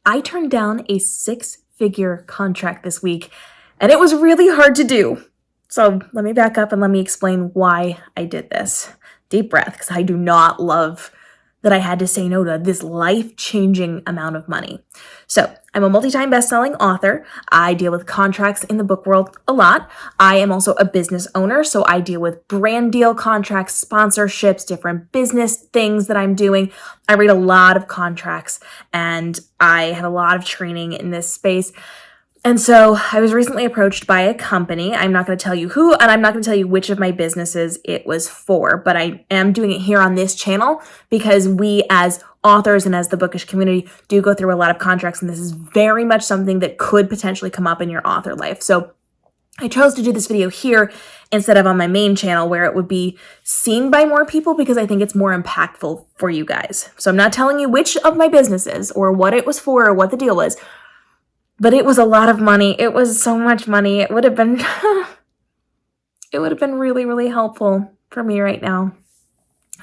I turned down a 6-figure contract this week, and it was really hard to do. So let me back up and let me explain why I did this. Deep breath, because I do not love that I had to say no to this life-changing amount of money. So I'm a multi-time best-selling author. I deal with contracts in the book world a lot. I am also a business owner, so I deal with brand deal contracts, sponsorships, different business things that I'm doing. I read a lot of contracts, and I have a lot of training in this space. And so I was recently approached by a company. I'm not going to tell you who, and I'm not going to tell you which of my businesses it was for, but I am doing it here on this channel because we as authors and as the bookish community do go through a lot of contracts, and this is very much something that could potentially come up in your author life. So I chose to do this video here instead of on my main channel where it would be seen by more people because I think it's more impactful for you guys. So I'm not telling you which of my businesses or what it was for or what the deal was. But it was a lot of money. It was so much money. It would have been really, really helpful for me right now.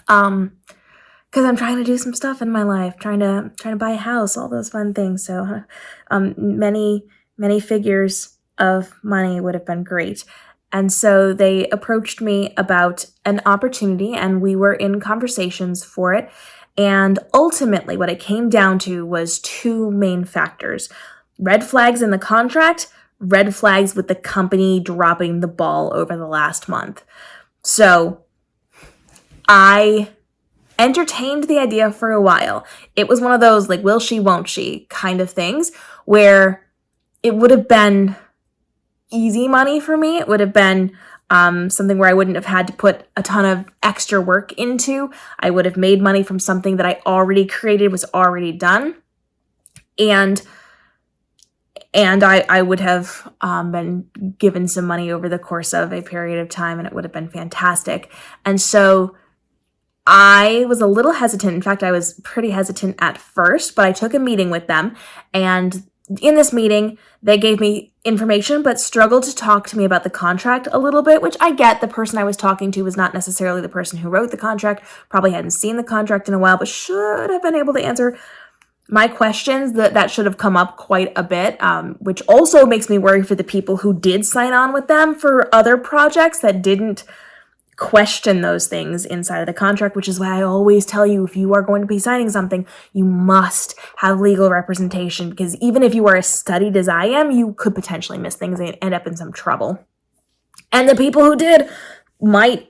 Because I'm trying to do some stuff in my life, trying to buy a house, all those fun things. So many figures of money would have been great. And so they approached me about an opportunity, and we were in conversations for it. And ultimately, what it came down to was 2 main factors. Red flags in the contract, red flags with the company dropping the ball over the last month. So I entertained the idea for a while. It was one of those like, will she, won't she kind of things where it would have been easy money for me. It would have been something where I wouldn't have had to put a ton of extra work into. I would have made money from something that I already created, was already done. And I would have been given some money over the course of a period of time, and it would have been fantastic. And so I was a little hesitant. In fact, I was pretty hesitant at first, but I took a meeting with them. And in this meeting, they gave me information, but struggled to talk to me about the contract a little bit, which I get. The person I was talking to was not necessarily the person who wrote the contract, probably hadn't seen the contract in a while, but should have been able to answer my questions. That should have come up quite a bit, which also makes me worry for the people who did sign on with them for other projects that didn't question those things inside of the contract, which is why I always tell you, if you are going to be signing something, you must have legal representation, because even if you are as studied as I am, you could potentially miss things and end up in some trouble. And the people who did might.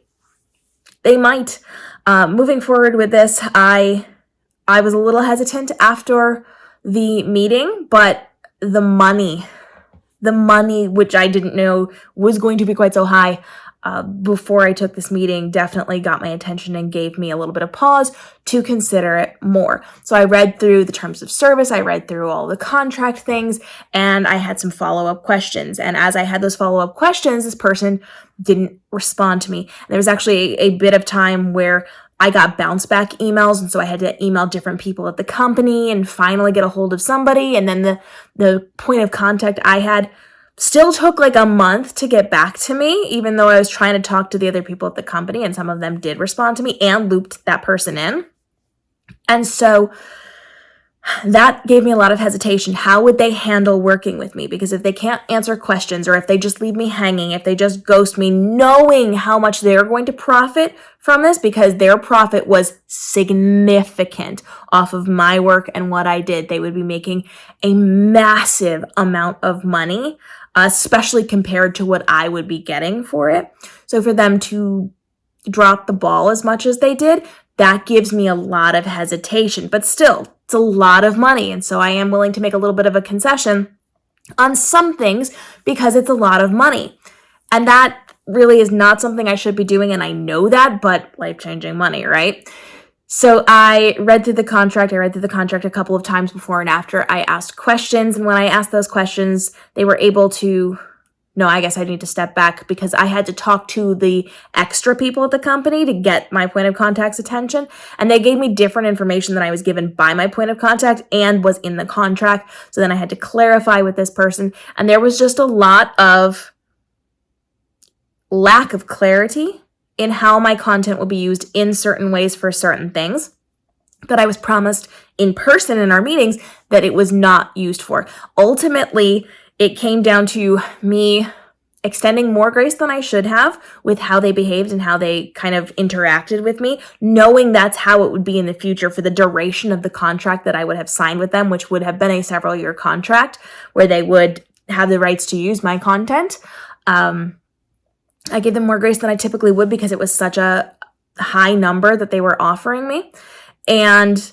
Moving forward with this, I was a little hesitant after the meeting, but the money, which I didn't know was going to be quite so high before I took this meeting, definitely got my attention and gave me a little bit of pause to consider it more. So I read through the terms of service, I read through all the contract things, and I had some follow-up questions. And as I had those follow-up questions, this person didn't respond to me. There was actually a bit of time where I got bounce back emails, and so I had to email different people at the company and finally get a hold of somebody. And then the point of contact I had still took like a month to get back to me, even though I was trying to talk to the other people at the company, and some of them did respond to me and looped that person in. And so that gave me a lot of hesitation. How would they handle working with me? Because if they can't answer questions, or if they just leave me hanging, if they just ghost me, knowing how much they're going to profit from this, because their profit was significant off of my work and what I did, they would be making a massive amount of money, especially compared to what I would be getting for it. So for them to drop the ball as much as they did, that gives me a lot of hesitation. But still, it's a lot of money, and so I am willing to make a little bit of a concession on some things because it's a lot of money. And that really is not something I should be doing, and I know that, but life-changing money, right? So I read through the contract. I read through the contract a couple of times before and after. I asked questions, and when I asked those questions, they were able to... No, I guess I need to step back because I had to talk to the extra people at the company to get my point of contact's attention. And they gave me different information than I was given by my point of contact and was in the contract. So then I had to clarify with this person. And there was just a lot of lack of clarity in how my content will be used in certain ways for certain things. that I was promised in person in our meetings that it was not used for. Ultimately, it came down to me extending more grace than I should have with how they behaved and how they kind of interacted with me, knowing that's how it would be in the future for the duration of the contract that I would have signed with them, which would have been a several-year contract where they would have the rights to use my content. I gave them more grace than I typically would because it was such a high number that they were offering me. And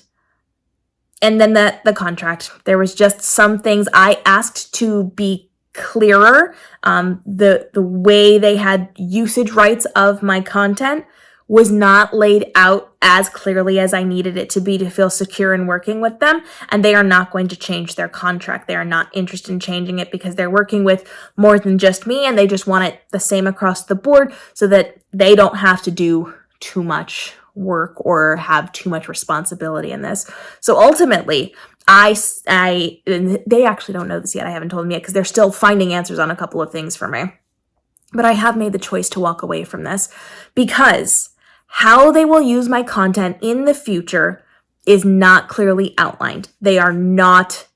then the contract, there was just some things I asked to be clearer. The way they had usage rights of my content was not laid out as clearly as I needed it to be to feel secure in working with them. And they are not going to change their contract. They are not interested in changing it because they're working with more than just me, and they just want it the same across the board so that they don't have to do too much work or have too much responsibility in this. So ultimately, and they actually don't know this yet. I haven't told them yet because they're still finding answers on a couple of things for me. But I have made the choice to walk away from this because how they will use my content in the future is not clearly outlined. They are not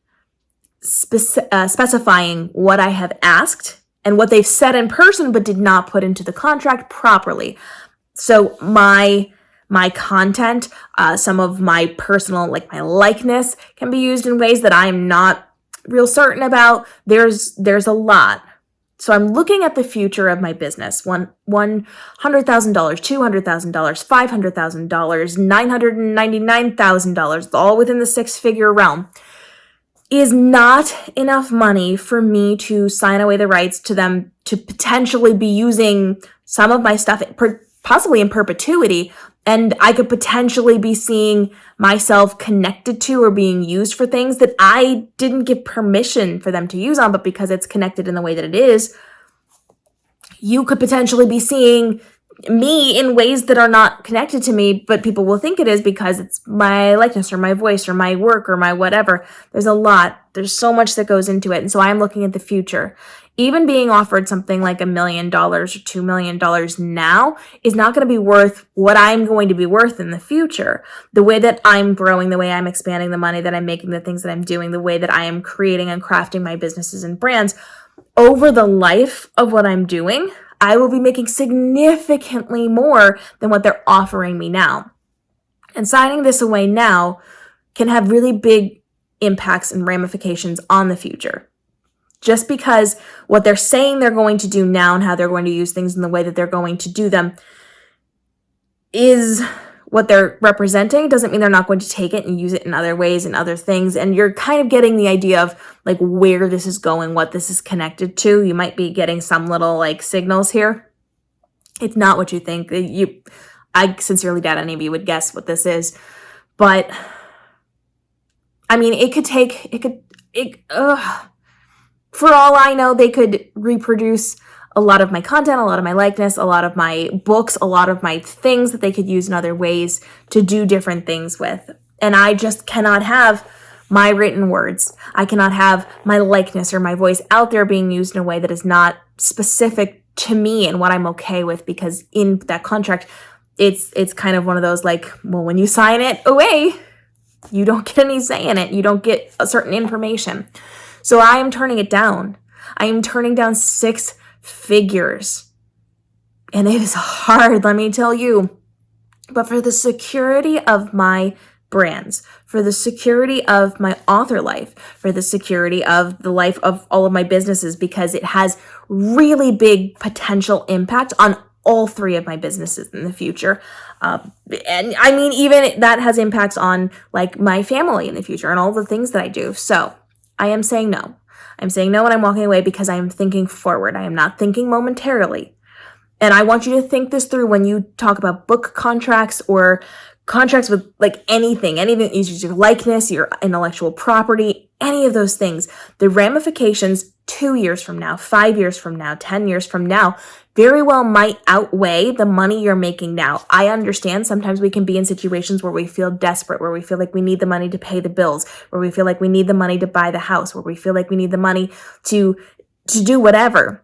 specifying what I have asked and what they've said in person but did not put into the contract properly. So my content, some of my personal, like my likeness, can be used in ways that I'm not real certain about. There's a lot. So I'm looking at the future of my business. $100,000, $200,000, $500,000, $999,000, all within the six-figure realm, is not enough money for me to sign away the rights to them to potentially be using some of my stuff, possibly in perpetuity. And I could potentially be seeing myself connected to or being used for things that I didn't give permission for them to use on, but because it's connected in the way that it is, you could potentially be seeing me in ways that are not connected to me, but people will think it is because it's my likeness or my voice or my work or my whatever. There's a lot. There's so much that goes into it. And so I'm looking at the future. Even being offered something like $1 million or $2 million now is not going to be worth what I'm going to be worth in the future. The way that I'm growing, the way I'm expanding the money that I'm making, the things that I'm doing, the way that I am creating and crafting my businesses and brands, over the life of what I'm doing, I will be making significantly more than what they're offering me now. And signing this away now can have really big impacts and ramifications on the future. Just because what they're saying they're going to do now and how they're going to use things in the way that they're going to do them is what they're representing doesn't mean they're not going to take it and use it in other ways and other things. And you're kind of getting the idea of like where this is going, what this is connected to. You might be getting some little like signals here. It's not what you think. I sincerely doubt any of you would guess what this is. But I mean, for all I know, they could reproduce a lot of my content, a lot of my likeness, a lot of my books, a lot of my things that they could use in other ways to do different things with. And I just cannot have my written words. I cannot have my likeness or my voice out there being used in a way that is not specific to me and what I'm okay with, because in that contract, it's kind of one of those like, well, when you sign it away, you don't get any say in it. You don't get a certain information. So I am turning it down. I am turning down 6 figures. And it is hard, let me tell you. But for the security of my brands, for the security of my author life, for the security of the life of all of my businesses, because it has really big potential impact on all 3 of my businesses in the future. And I mean, even that has impacts on like my family in the future and all the things that I do. So I am saying no. I'm saying no and I'm walking away because I am thinking forward. I am not thinking momentarily. And I want you to think this through when you talk about book contracts or contracts with like anything that uses your likeness, your intellectual property, any of those things. The ramifications 2 years from now, 5 years from now, 10 years from now, very well might outweigh the money you're making now. I understand sometimes we can be in situations where we feel desperate, where we feel like we need the money to pay the bills, where we feel like we need the money to buy the house, where we feel like we need the money to do whatever.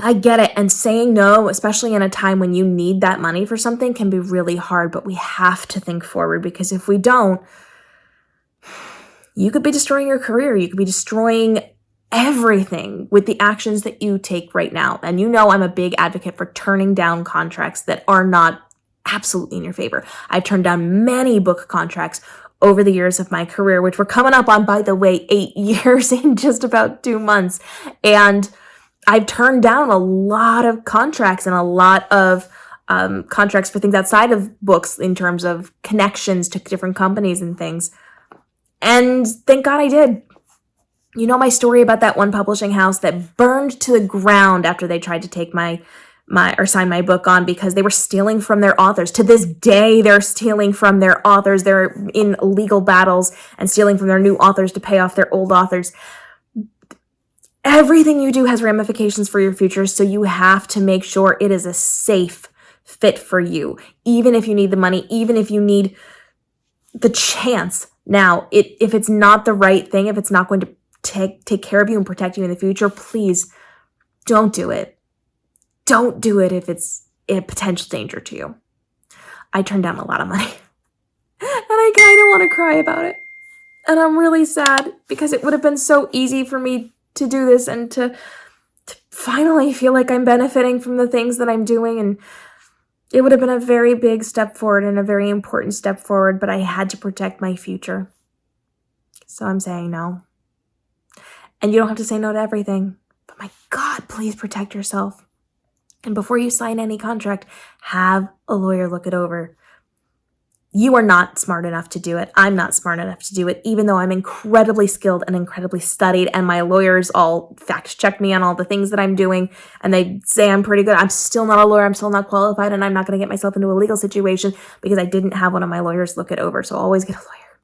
I get it. And saying no, especially in a time when you need that money for something, can be really hard, but we have to think forward, because if we don't, you could be destroying your career. You could be destroying everything with the actions that you take right now. And you know I'm a big advocate for turning down contracts that are not absolutely in your favor. I've turned down many book contracts over the years of my career, which we're coming up on, by the way, 8 years in just about 2 months. And I've turned down a lot of contracts and a lot of contracts for things outside of books in terms of connections to different companies and things. And thank God I did. You know my story about that one publishing house that burned to the ground after they tried to take sign my book on because they were stealing from their authors. To this day, they're stealing from their authors. They're in legal battles and stealing from their new authors to pay off their old authors. Everything you do has ramifications for your future, so you have to make sure it is a safe fit for you, even if you need the money, even if you need the chance. Now, if it's not the right thing, if it's not going to take care of you and protect you in the future, please don't do it. Don't do it if it's a potential danger to you. I turned down a lot of money, and I kind of want to cry about it. And I'm really sad because it would have been so easy for me to do this and to finally feel like I'm benefiting from the things that I'm doing. And it would have been a very big step forward and a very important step forward, but I had to protect my future. So I'm saying no. And you don't have to say no to everything, but my God, please protect yourself. And before you sign any contract, have a lawyer look it over. You are not smart enough to do it. I'm not smart enough to do it, even though I'm incredibly skilled and incredibly studied, and my lawyers all fact check me on all the things that I'm doing, and they say I'm pretty good. I'm still not a lawyer. I'm still not qualified, and I'm not going to get myself into a legal situation because I didn't have one of my lawyers look it over. So always get a lawyer.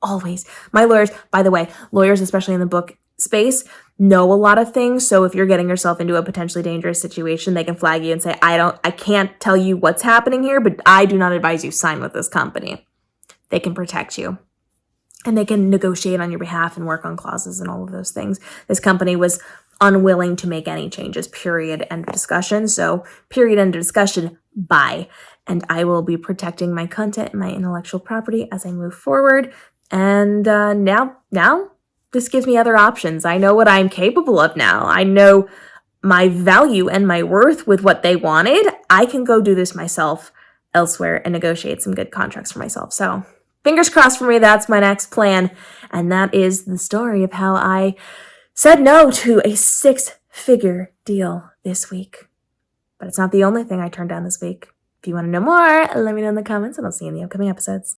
Always. My lawyers, by the way, lawyers, especially in the book space, know a lot of things. So if you're getting yourself into a potentially dangerous situation, they can flag you and say, I can't tell you what's happening here, but I do not advise you sign with this company. They can protect you. And they can negotiate on your behalf and work on clauses and all of those things. This company was unwilling to make any changes, period, end of discussion. So period, end of discussion, bye. And I will be protecting my content and my intellectual property as I move forward. And now this gives me other options. I know what I'm capable of now. I know my value and my worth with what they wanted. I can go do this myself elsewhere and negotiate some good contracts for myself. So fingers crossed for me, that's my next plan. And that is the story of how I said no to a 6-figure deal this week. But it's not the only thing I turned down this week. If you want to know more, let me know in the comments, and I'll see you in the upcoming episodes.